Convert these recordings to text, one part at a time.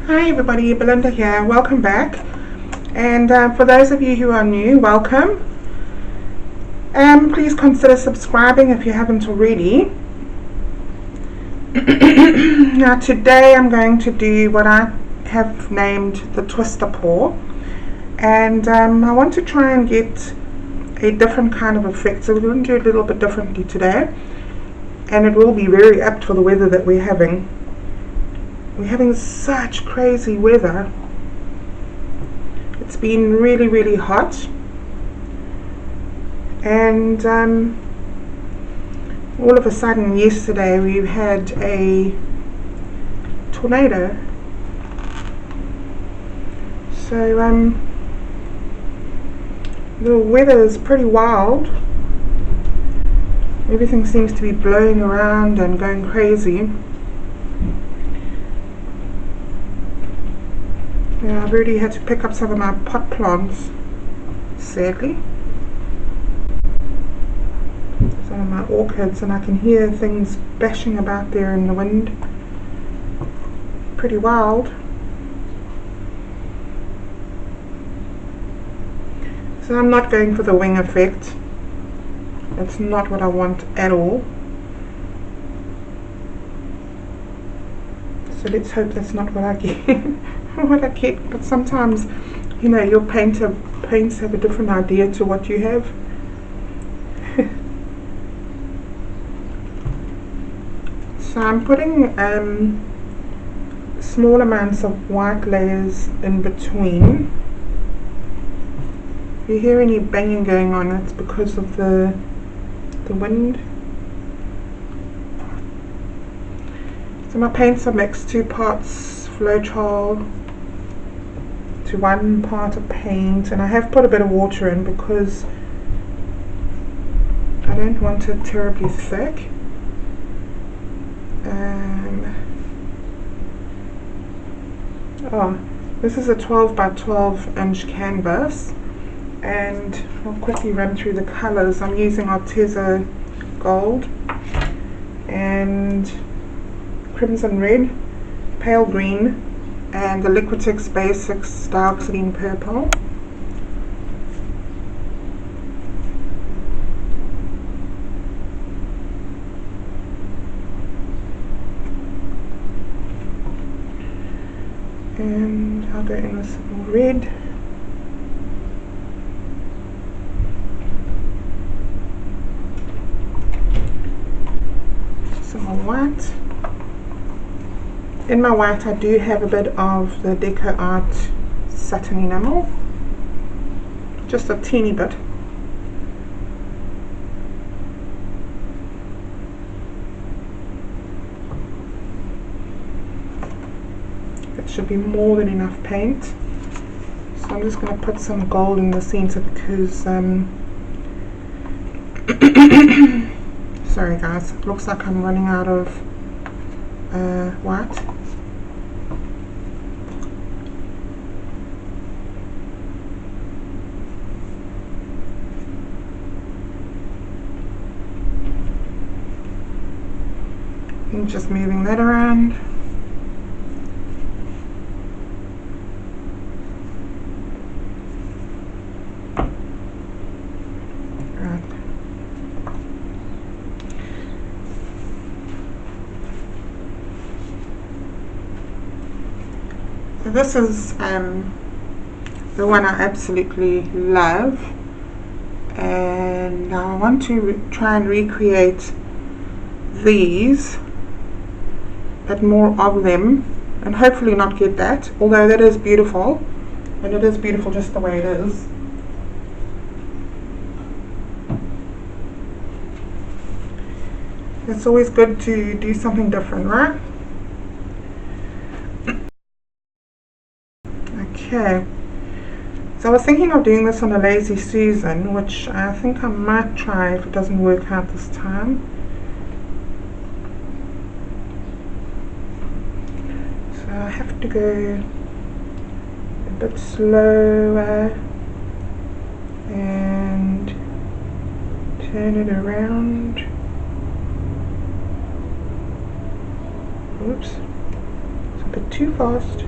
Hi everybody, Belinda here. Welcome back. And for those of you who are new, welcome. Please consider subscribing if you haven't already. Now today I'm going to do what I have named the twister paw. And I want to try and get a different kind of effect. So we're going to do it a little bit differently today. And it will be very apt for the weather that we're having. We're having such crazy weather. It's been really hot, and all of a sudden yesterday we had a tornado. So the weather is pretty wild. Everything seems to be blowing around and going crazy. Yeah, I've already had to pick up some of my pot plants, sadly. Some of my orchids, and I can hear things bashing about there in the wind. Pretty wild. So I'm not going for the wing effect. That's not what I want at all. So let's hope that's not what I get. But sometimes, you know, your paints have a different idea to what you have. So I'm putting small amounts of white layers in between. If you hear any banging going on, it's because of the wind. So my paints are mixed, 2 parts Floetrol to 1 part of paint, and I have put a bit of water in because I don't want it terribly thick. This is a 12 by 12 inch canvas, and I'll quickly run through the colors. I'm using Arteza Gold and Crimson Red, Pale Green, and the Liquitex Basics Dioxazine Purple. And I'll go in with some more red. Some more white. In my white I do have a bit of the Deco Art satin enamel, just a teeny bit. That should be more than enough paint. So I'm just going to put some gold in the center because sorry guys, it looks like I'm running out of white. And just moving that around. Right. So this is the one I absolutely love, and I want to try and recreate these, but more of them, and hopefully not get that, although that is beautiful, and it is beautiful just the way it is. It's always good to do something different, right? Okay, so I was thinking of doing this on a Lazy Susan, which I think I might try if it doesn't work out this time. I have to go a bit slower and turn it around. Oops, it's a bit too fast.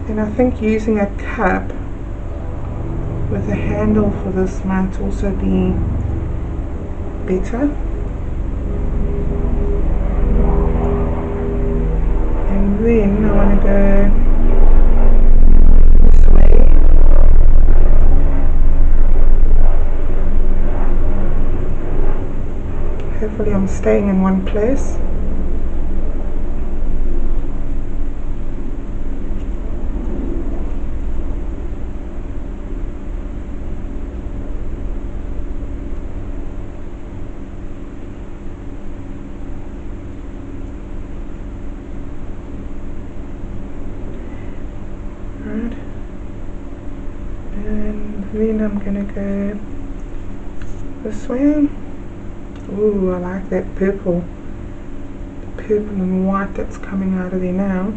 And I think using a cup with a handle for this might also be better. And then I want to go this way. Hopefully I'm staying in one place. And then I'm gonna go this way. Ooh, I like that purple. The purple and white that's coming out of there now.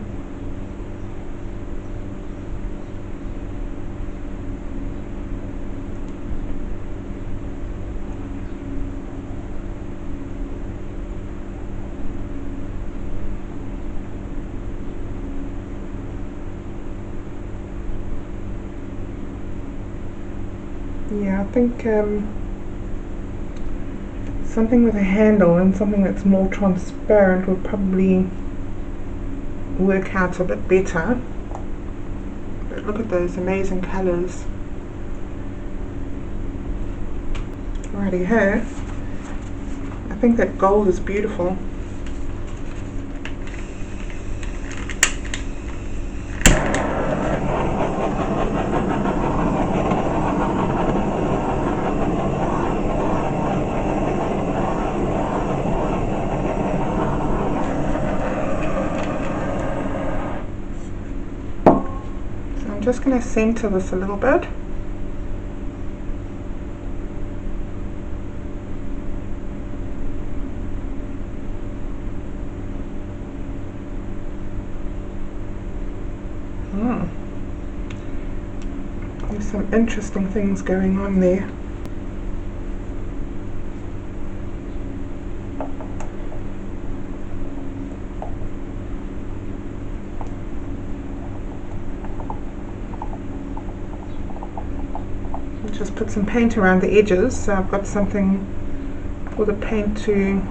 Yeah, I think something with a handle and something that's more transparent would probably work out a bit better. But look at those amazing colours. Righty ho. I think that gold is beautiful. I'm just going to center this a little bit. There's some interesting things going on there. Just put some paint around the edges so I've got something for the paint to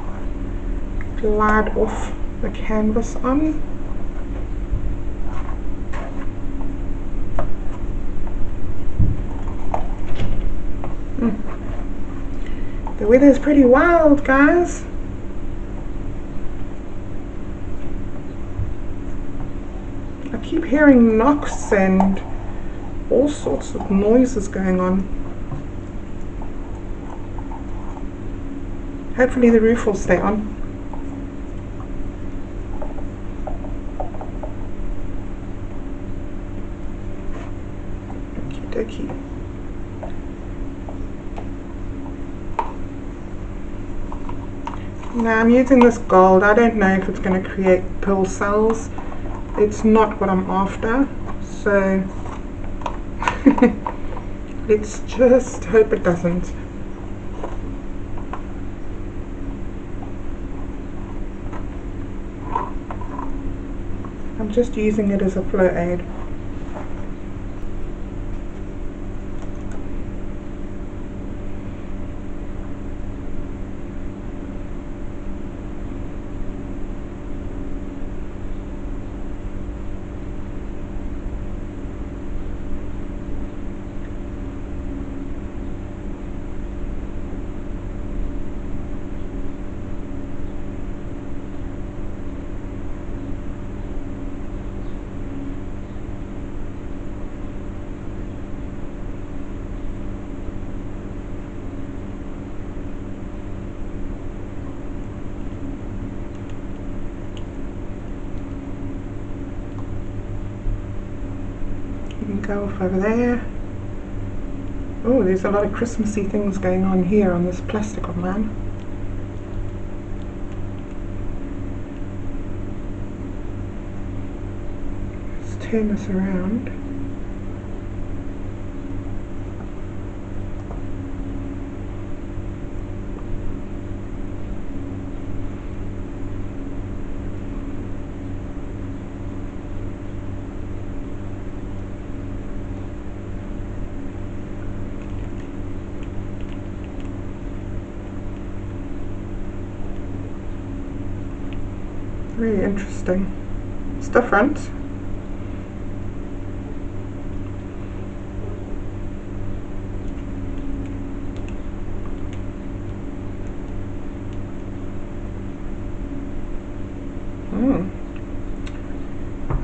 glide off the canvas on. The weather is pretty wild, guys. I keep hearing knocks and all sorts of noises going on. Hopefully the roof will stay on. Okie dokie. Now I'm using this gold. I don't know if it's going to create pearl cells. It's not what I'm after. So let's just hope it doesn't. I'm just using it as a flow aid. Go off over there. Oh, there's a lot of Christmassy things going on here on this plastic of mine. Let's turn this around. Really interesting. It's different.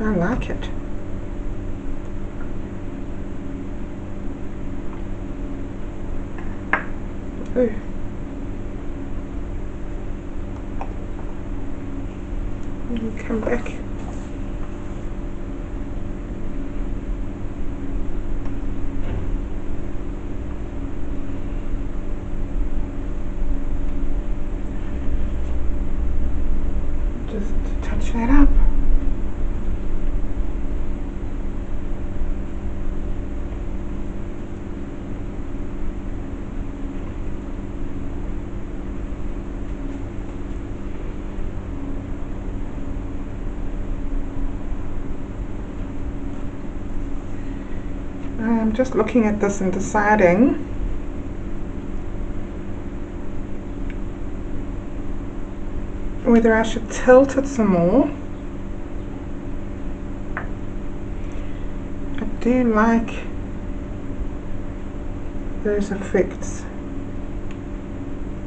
I like it. Ooh. Come back. Just touch that up. I'm just looking at this and deciding whether I should tilt it some more. I do like those effects,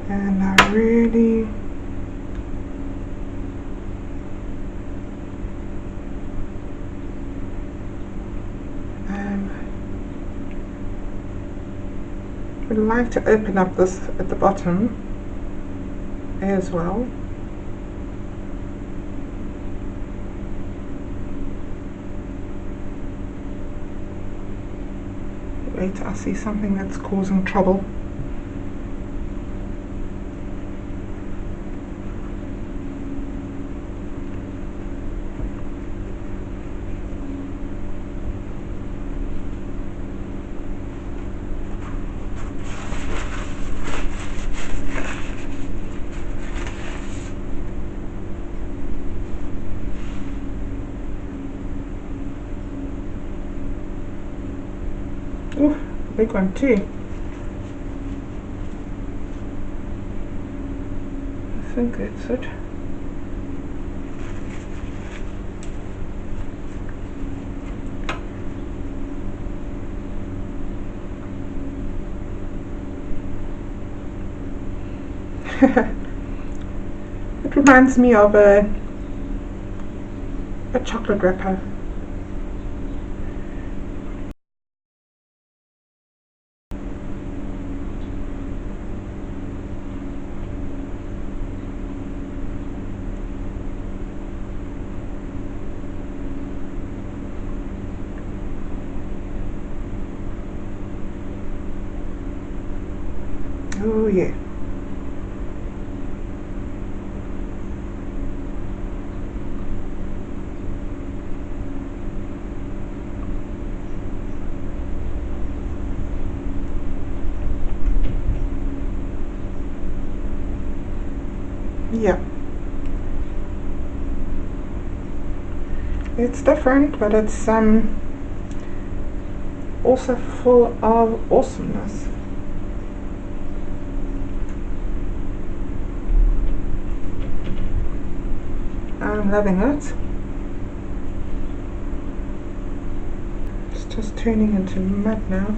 and I really would like to open up this at the bottom as well. Wait, I see something that's causing trouble. Ooh, big one too. I think that's it. It reminds me of a chocolate wrapper. Oh yeah. Yeah. It's different, but it's also full of awesomeness. I'm loving it. It's just turning into mud now.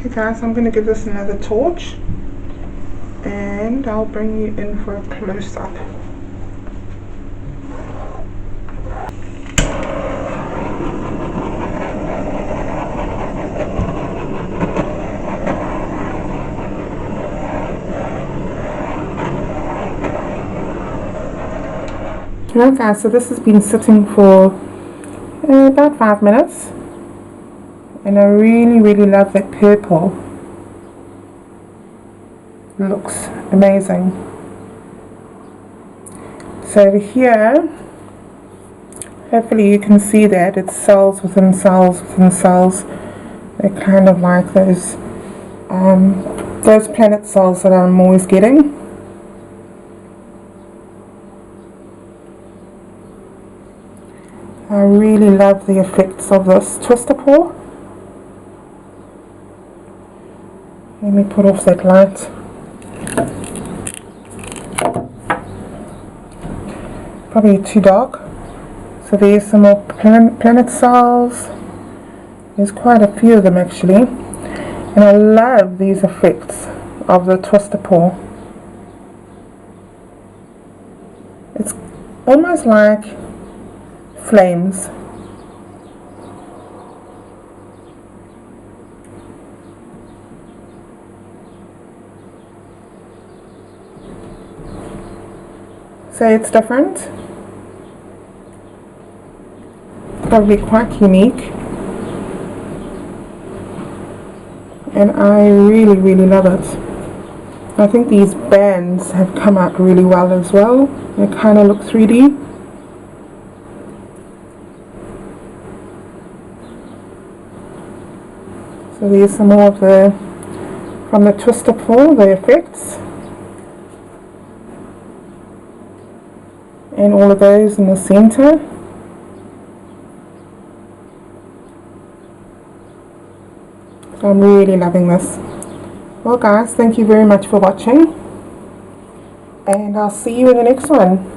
Okay guys, I'm going to give this another torch and I'll bring you in for a close-up. Right guys, so this has been sitting for about 5 minutes, and I really love that purple. It looks amazing. So over here, hopefully you can see that it's cells within cells within cells. They're kind of like those planet cells that I'm always getting. I really love the effects of this twister pour. Let me put off that light. Probably too dark. So there's some more planet cells. There's quite a few of them actually. And I love these effects of the twister pour. It's almost like flames. So it's different, probably quite unique, and I really love it. I think these bands have come out really well as well. They kind of look 3D. So there's some more of from the twister pour, the effects. And all of those in the center. So I'm really loving this. Well guys, thank you very much for watching. And I'll see you in the next one.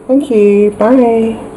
Thank you. Bye.